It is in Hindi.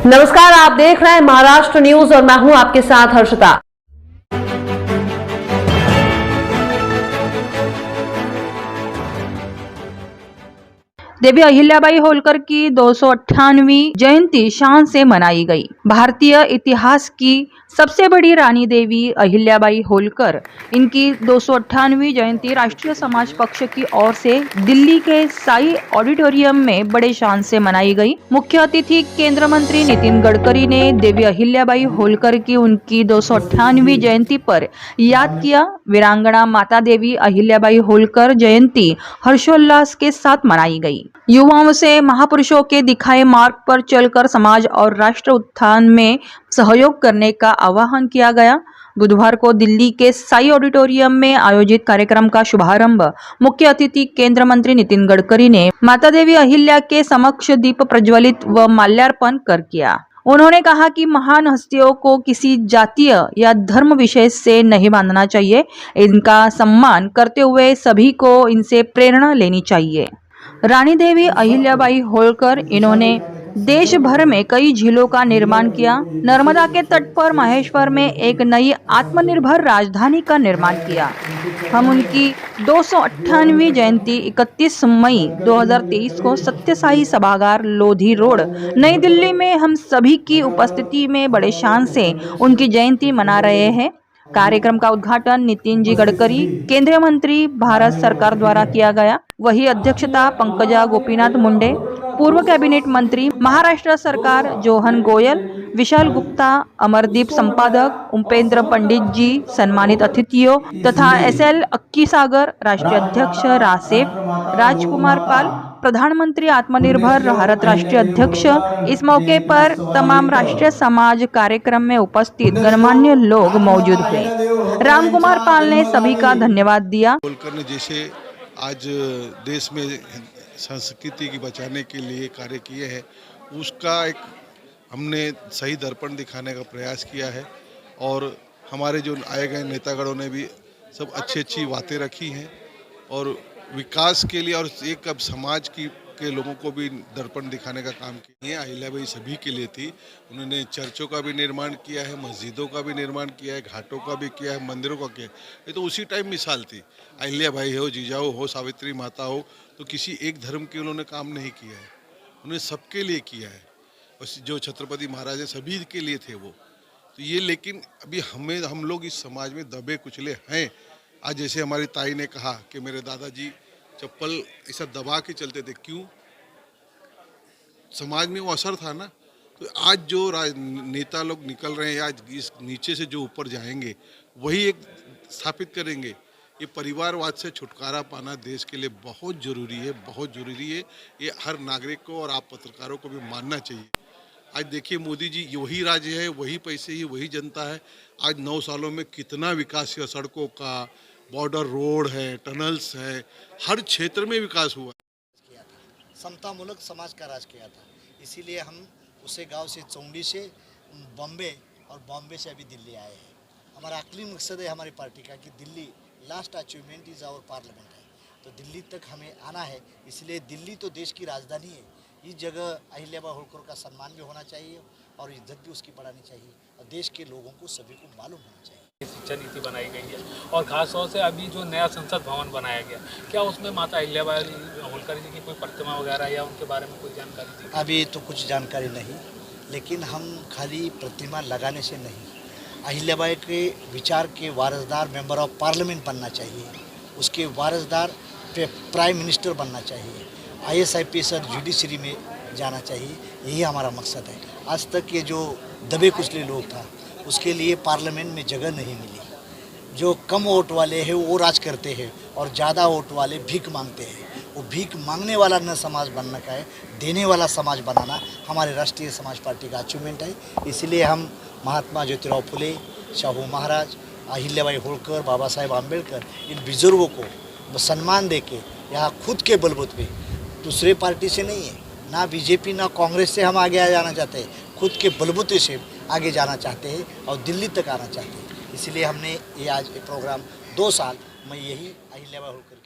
नमस्कार, आप देख रहे हैं महाराष्ट्र न्यूज और मैं हूं आपके साथ हर्षिता। देवी अहिल्याबाई होलकर की 298वीं जयंती शान से मनाई गई। भारतीय इतिहास की सबसे बड़ी रानी देवी अहिल्याबाई होलकर इनकी 298वीं जयंती राष्ट्रीय समाज पक्ष की ओर से दिल्ली के साई ऑडिटोरियम में बड़े शान से मनाई गई। मुख्य अतिथि केंद्र मंत्री नितिन गडकरी ने देवी अहिल्याबाई होलकर की उनकी 298वीं जयंती पर याद किया। वीरांगना माता देवी अहिल्याबाई होलकर जयंती हर्षोल्लास के साथ मनाई गई। युवाओं से महापुरुषों के दिखाए मार्ग पर चलकर समाज और राष्ट्र उत्थान में सहयोग करने का आह्वान किया गया। बुधवार को दिल्ली के साई ऑडिटोरियम में आयोजित कार्यक्रम का शुभारंभ मुख्य अतिथि केंद्र मंत्री नितिन गडकरी ने माता देवी अहिल्या के समक्ष दीप प्रज्वलित व माल्यार्पण कर किया। उन्होंने कहा कि महान हस्तियों को किसी जातीय या धर्म विशेष से नहीं बांधना चाहिए। इनका सम्मान करते हुए सभी को इनसे प्रेरणा लेनी चाहिए। रानी देवी अहिल्याबाई होलकर इन्होंने देश भर में कई झीलों का निर्माण किया। नर्मदा के तट पर महेश्वर में एक नई आत्मनिर्भर राजधानी का निर्माण किया। हम उनकी 298वीं जयंती 31 मई 2023 को सत्यसाई सभागार लोधी रोड नई दिल्ली में हम सभी की उपस्थिति में बड़े शान से उनकी जयंती मना रहे हैं। कार्यक्रम का उद्घाटन नितिन जी गडकरी केंद्रीय मंत्री भारत सरकार द्वारा किया गया। वही अध्यक्षता पंकजा गोपीनाथ मुंडे पूर्व कैबिनेट मंत्री महाराष्ट्र सरकार जोहन गोयल, विशाल गुप्ता, अमरदीप संपादक, उपेंद्र पंडित जी, सम्मानित अतिथियों तथा SL अक्कीसागर राष्ट्रीय अध्यक्ष रासेफ राजकुमार पाल, प्रधानमंत्री आत्मनिर्भर भारत राष्ट्रीय अध्यक्ष। इस मौके पर तमाम राष्ट्रीय समाज कार्यक्रम में उपस्थित गणमान्य लोग मौजूद हुए। रामकुमार पाल ने सभी का धन्यवाद दिया। होलकर ने जैसे आज देश में संस्कृति की बचाने के लिए कार्य किए हैं, उसका एक हमने सही दर्पण दिखाने का प्रयास किया है और हमारे जो आए गए नेतागणों ने भी सब अच्छी बातें रखी हैं और विकास के लिए और एक अब समाज के लोगों को भी दर्पण दिखाने का काम किया है। अहिल्याबाई सभी के लिए थी। उन्होंने चर्चों का भी निर्माण किया है, मस्जिदों का भी निर्माण किया है, घाटों का भी किया है, मंदिरों का किया है। ये तो उसी टाइम मिसाल थी। अहिल्याबाई हो, जीजाऊ हो, सावित्री माता हो, तो किसी एक धर्म के उन्होंने काम नहीं किया है, उन्होंने सबके लिए किया है। और जो छत्रपति महाराज सभी के लिए थे वो तो ये, लेकिन अभी हम लोग इस समाज में दबे कुचले हैं। आज जैसे हमारी ताई ने कहा कि मेरे दादाजी चप्पल ऐसा दबा के चलते थे, क्यों? समाज में वो असर था ना। तो आज जो नेता लोग निकल रहे हैं, आज इस नीचे से जो ऊपर जाएंगे वही एक स्थापित करेंगे। ये परिवारवाद से छुटकारा पाना देश के लिए बहुत ज़रूरी है, बहुत ज़रूरी है। ये हर नागरिक को और आप पत्रकारों को भी मानना चाहिए। आज देखिए मोदी जी वही राज्य है, वही पैसे ही वही जनता है। आज 9 सालों में कितना विकास हुआ, सड़कों का, बॉर्डर रोड है, टनल्स है, हर क्षेत्र में विकास हुआ। किया था, समतामूलक समाज का राज किया था। इसीलिए हम उसे गांव से चौंडी से बॉम्बे और बॉम्बे से अभी दिल्ली आए हैं। हमारा आखिरी मकसद है हमारी पार्टी का कि Delhi last achievement is our parliament है, तो दिल्ली तक हमें आना है। इसलिए दिल्ली तो देश की राजधानी है। इस जगह अहिल्याबाई होलकर का सम्मान भी होना चाहिए और इज्जत भी उसकी बढ़ानी चाहिए और देश के लोगों को सभी को मालूम होना चाहिए। शिक्षा नीति बनाई गई है और खासतौर से अभी जो नया संसद भवन बनाया गया, क्या उसमें माता अहिल्याबाई होलकर जी की कोई प्रतिमा वगैरह या उनके बारे में कोई जानकारी थी? अभी तो कुछ जानकारी नहीं, लेकिन हम खाली प्रतिमा लगाने से नहीं, अहिल्याबाई के विचार के वारसदार मेंबर ऑफ पार्लियामेंट बनना चाहिए, उसके वारसदार प्राइम मिनिस्टर बनना चाहिए, IAS IPS और जुडिशरी में जाना चाहिए। यही हमारा मकसद है। आज तक ये जो दबे कुचले लोग था उसके लिए पार्लियामेंट में जगह नहीं मिली। जो कम वोट वाले हैं वो राज करते हैं और ज़्यादा वोट वाले भीख मांगते हैं। वो भीख मांगने वाला न समाज बनना का है, देने वाला समाज बनाना हमारे राष्ट्रीय समाज पार्टी का अचीवमेंट है। इसलिए हम महात्मा ज्योतिराव फुले, शाहू महाराज, अहिल्याबाई होलकर, बाबा साहेब आम्बेडकर, इन बुजुर्गों को सम्मान दे के यहाँ खुद के बलबूते पे, दूसरे पार्टी से नहीं है, ना बीजेपी ना कांग्रेस से हम आगे आ जाना चाहते हैं, खुद के बलबूते से आगे जाना चाहते हैं और दिल्ली तक आना चाहते हैं। इसलिए हमने ये आज ये प्रोग्राम 2 साल मैं यही अहिल्याबाई होलकर